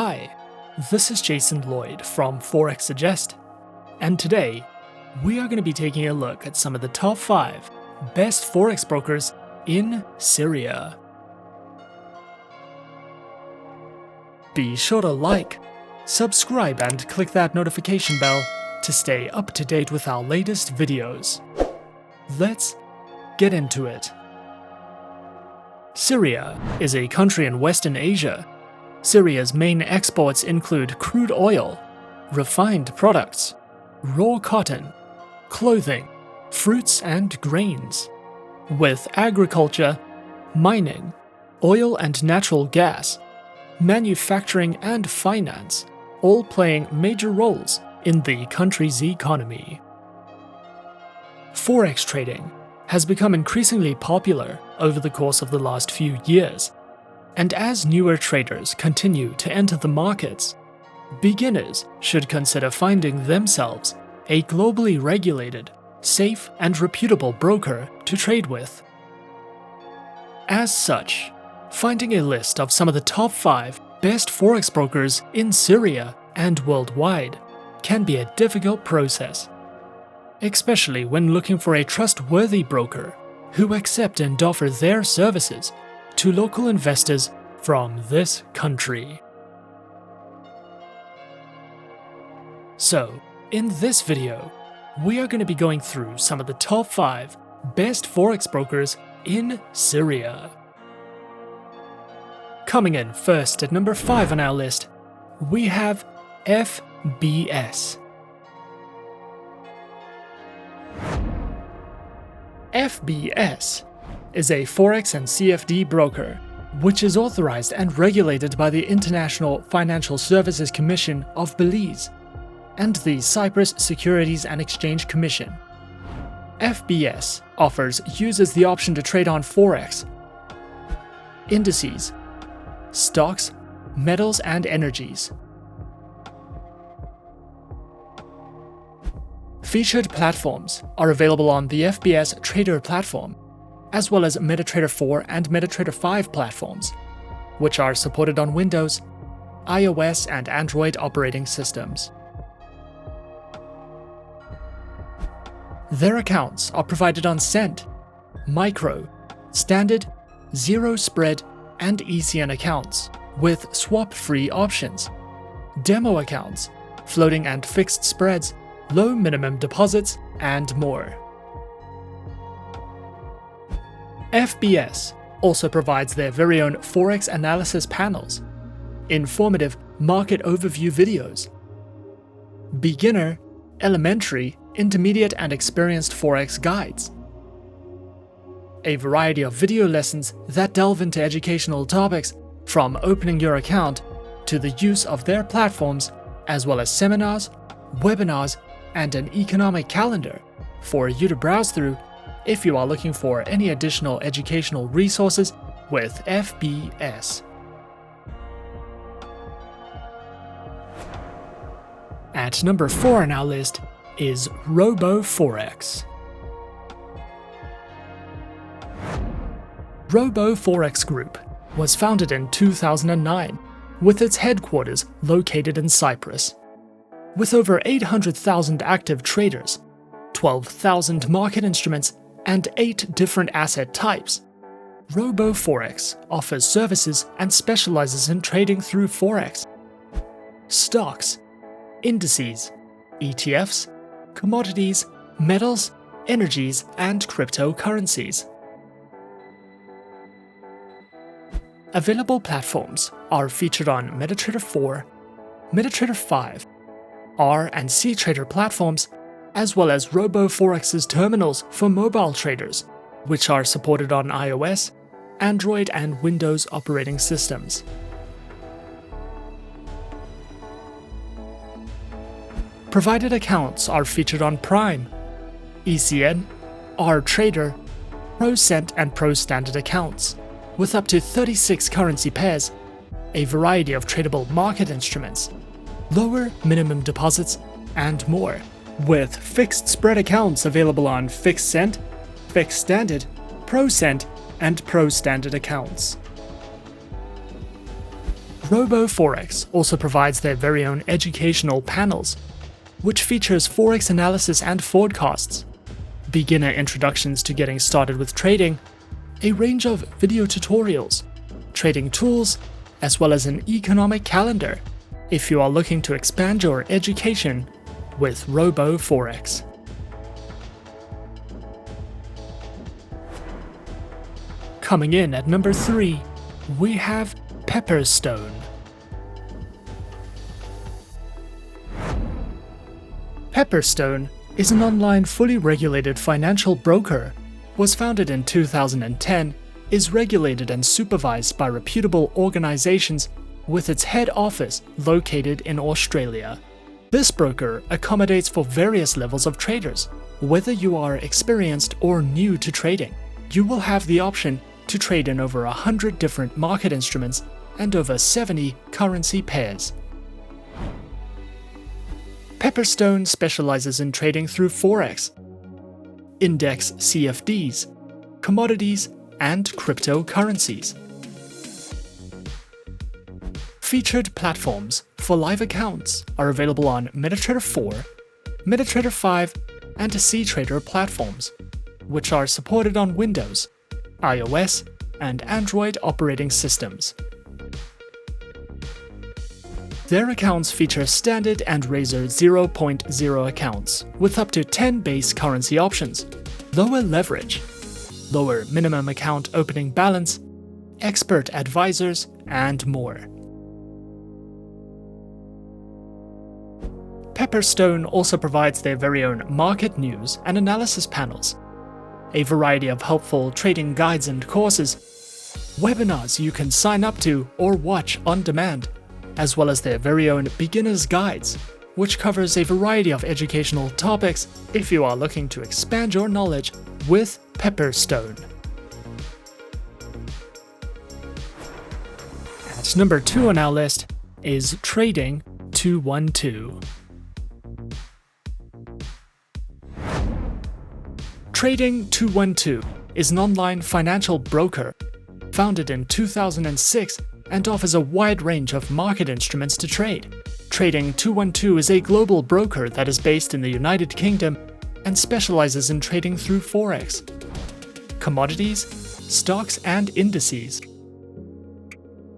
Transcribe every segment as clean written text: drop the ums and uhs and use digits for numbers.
Hi, this is Jason Lloyd from Forexsuggest, and today we are going to be taking a look at some of the top 5 best Forex brokers in Syria. Be sure to like, subscribe and click that notification bell to stay up to date with our latest videos. Let's get into it. Syria is a country in Western Asia. Syria's main exports include crude oil, refined products, raw cotton, clothing, fruits and grains, with agriculture, mining, oil and natural gas, manufacturing and finance all playing major roles in the country's economy. Forex trading has become increasingly popular over the course of the last few years, and as newer traders continue to enter the markets, beginners should consider finding themselves a globally regulated, safe and reputable broker to trade with. As such, finding a list of some of the top 5 best Forex brokers in Syria and worldwide can be a difficult process, especially when looking for a trustworthy broker who accept and offer their services to local investors from this country. So, in this video, we are going to be going through some of the top 5 best Forex brokers in Syria. Coming in first at number 5 on our list, we have FBS. FBS is a Forex and CFD broker, which is authorized and regulated by the International Financial Services Commission of Belize and the Cyprus Securities and Exchange Commission. FBS offers users the option to trade on Forex, indices, stocks, metals and energies. Featured platforms are available on the FBS Trader Platform, as well as MetaTrader 4 and MetaTrader 5 platforms, which are supported on Windows, iOS and Android operating systems. Their accounts are provided on Cent, Micro, Standard, Zero Spread and ECN accounts, with swap-free options, demo accounts, floating and fixed spreads, low minimum deposits, and more. FBS also provides their very own Forex analysis panels, informative market overview videos, beginner, elementary, intermediate and experienced Forex guides, a variety of video lessons that delve into educational topics from opening your account to the use of their platforms, as well as seminars, webinars, and an economic calendar for you to browse through if you are looking for any additional educational resources with FBS. At number 4 on our list is RoboForex. RoboForex Group was founded in 2009 with its headquarters located in Cyprus. With over 800,000 active traders, 12,000 market instruments, and 8 different asset types, RoboForex offers services and specializes in trading through Forex, stocks, indices, ETFs, commodities, metals, energies, and cryptocurrencies. Available platforms are featured on MetaTrader 4, MetaTrader 5, R and C Trader platforms, as well as RoboForex's terminals for mobile traders, which are supported on iOS, Android and Windows operating systems. Provided accounts are featured on Prime, ECN, RTrader, ProCent and ProStandard accounts, with up to 36 currency pairs, a variety of tradable market instruments, lower minimum deposits, and more, with fixed spread accounts available on Fixed Cent, Fixed Standard, ProCent, and ProStandard accounts. RoboForex also provides their very own educational panels, which features Forex analysis and forecasts, beginner introductions to getting started with trading, a range of video tutorials, trading tools, as well as an economic calendar if you are looking to expand your education with RoboForex. Coming in at number 3, we have Pepperstone. Pepperstone is an online fully regulated financial broker, was founded in 2010, is regulated and supervised by reputable organizations with its head office located in Australia. This broker accommodates for various levels of traders. Whether you are experienced or new to trading, you will have the option to trade in over 100 different market instruments and over 70 currency pairs. Pepperstone specializes in trading through Forex, index CFDs, commodities, and cryptocurrencies. Featured platforms for live accounts are available on MetaTrader 4, MetaTrader 5, and CTrader platforms, which are supported on Windows, iOS, and Android operating systems. Their accounts feature standard and Razor 0.0 accounts with up to 10 base currency options, lower leverage, lower minimum account opening balance, expert advisors, and more. Pepperstone also provides their very own market news and analysis panels, a variety of helpful trading guides and courses, webinars you can sign up to or watch on demand, as well as their very own beginner's guides, which covers a variety of educational topics if you are looking to expand your knowledge with Pepperstone. At number 2 on our list is Trading 212. Trading 212 is an online financial broker founded in 2006 and offers a wide range of market instruments to trade. Trading 212 is a global broker that is based in the United Kingdom and specializes in trading through Forex, commodities, stocks, and indices.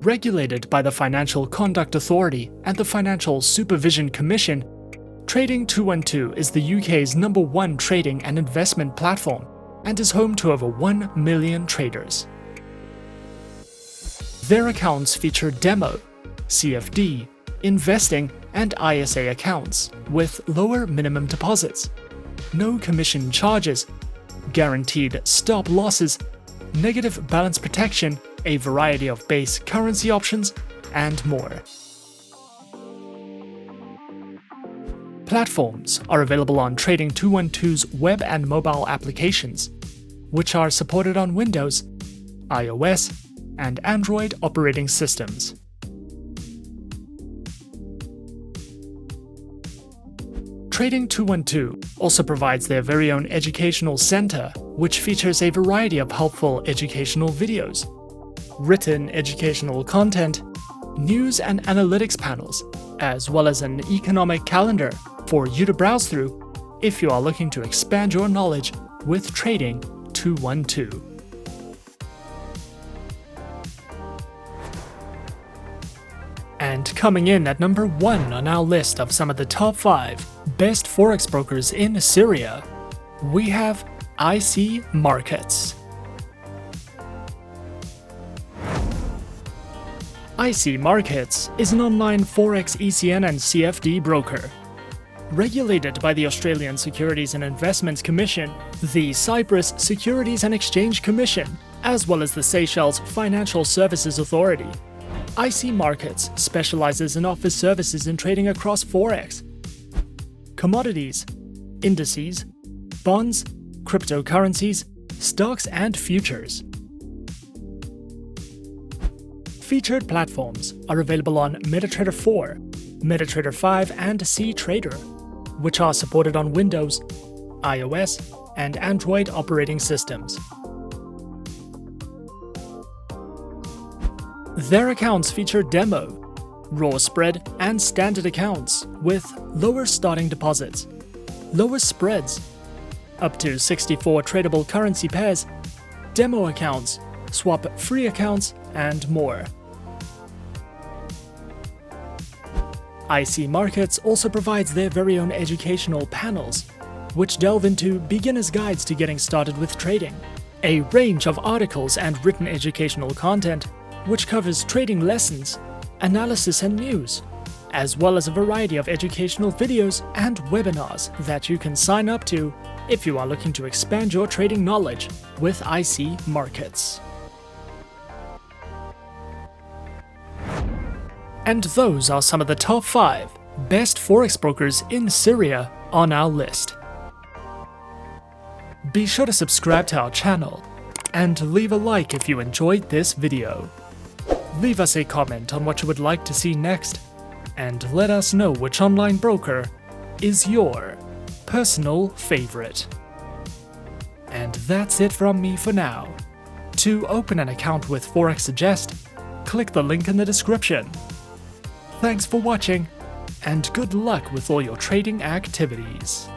Regulated by the Financial Conduct Authority and the Financial Supervision Commission, Trading 212 is the UK's #1 trading and investment platform and is home to over 1 million traders. Their accounts feature demo, CFD, investing, and ISA accounts with lower minimum deposits, no commission charges, guaranteed stop losses, negative balance protection, a variety of base currency options, and more. Platforms are available on Trading 212's web and mobile applications, which are supported on Windows, iOS, and Android operating systems. Trading 212 also provides their very own educational center, which features a variety of helpful educational videos, written educational content, news and analytics panels, as well as an economic calendar for you to browse through if you are looking to expand your knowledge with Trading 212. And coming in at number 1 on our list of some of the top 5 best Forex brokers in Syria, we have IC Markets. IC Markets is an online Forex ECN and CFD broker. Regulated by the Australian Securities and Investments Commission, the Cyprus Securities and Exchange Commission, as well as the Seychelles Financial Services Authority. IC Markets specializes and offers services in trading across Forex, commodities, indices, bonds, cryptocurrencies, stocks, and futures. Featured platforms are available on MetaTrader 4, MetaTrader 5, and CTrader, which are supported on Windows, iOS, and Android operating systems. Their accounts feature demo, raw spread, and standard accounts with lower starting deposits, lower spreads, up to 64 tradable currency pairs, demo accounts, swap-free accounts, and more. IC Markets also provides their very own educational panels, which delve into beginner's guides to getting started with trading, a range of articles and written educational content which covers trading lessons, analysis and news, as well as a variety of educational videos and webinars that you can sign up to if you are looking to expand your trading knowledge with IC Markets. And those are some of the top 5 best Forex brokers in Syria on our list. Be sure to subscribe to our channel and leave a like if you enjoyed this video. Leave us a comment on what you would like to see next, and let us know which online broker is your personal favorite. And that's it from me for now. To open an account with Forexsuggest, click the link in the description. Thanks for watching, and good luck with all your trading activities.